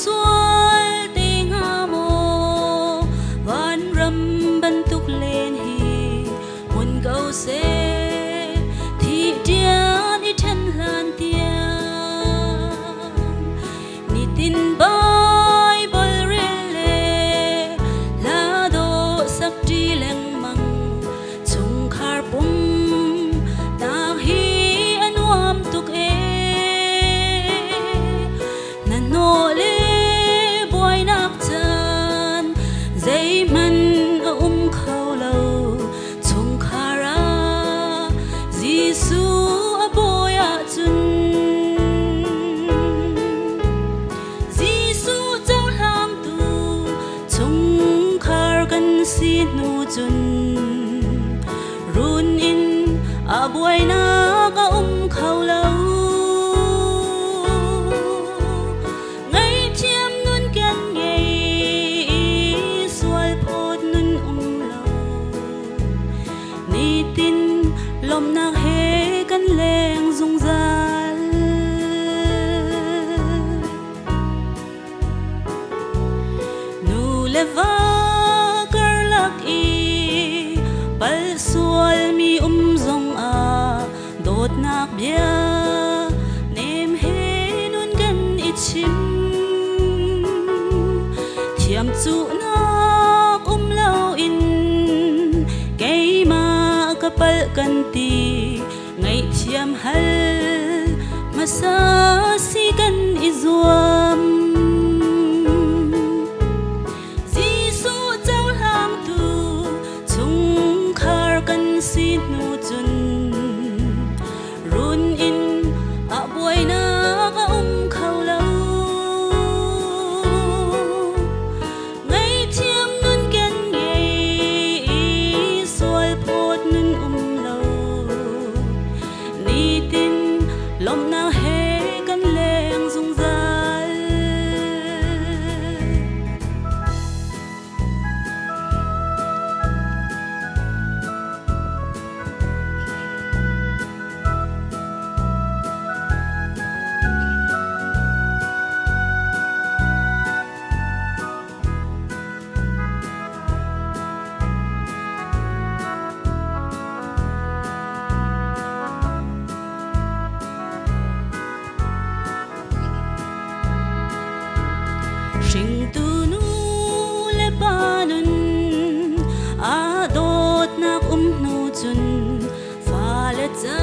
sual te nga mo van ram ban tuk len hi mun gau se thi dia ni then lan tia ni tin bai bol rele la do sak ti leng mang chung khar pum ta hi anuam tuk e nole boy nak chan zai man a khau lo chung khara jisu a boy a chun jisu chau hang tu chung khar kan si nu chun run in a boy nak a khau lo lom nang he kan leng zung zal nu leva kar lak i pal sual mi zong a dot nak bia nem he nun gan ichim thiam chu nak lo in kay ma kapal kanti ngay thiam hal masa si kan izuam jisu chau hang tu chung khar kan si nu chun run in a boy na ka khau lo ngay thiam nun ken nge sual phot nun lo ni tin lom na he kan leng zung zal Sing tu nu le panun a dot nak nu chun fa le cha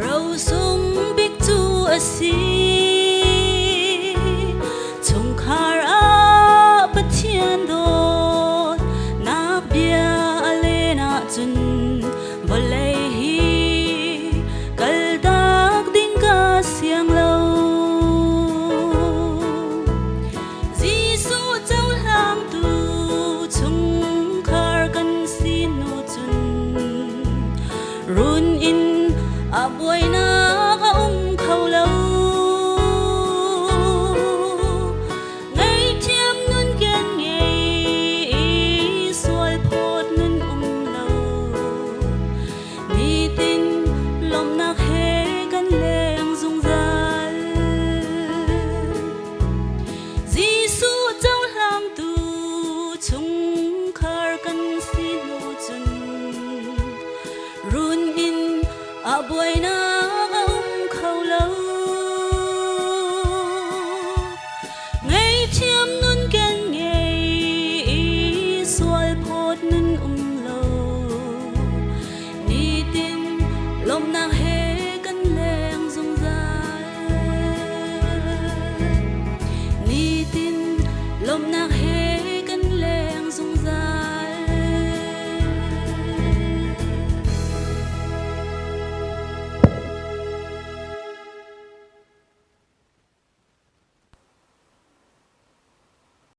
ro sum big tu a si chung khar a pathian dot nak bia ale na chun volei hi kal dak ding ka siang lo run in a boy na ka khau lo ngay thiam nun gen nge sual phot nun lo ni tin lom nak he kan leng zung zal jisu chau hang tu chung khar kan si nu chun run in a boy na khau lo ngay thiam nun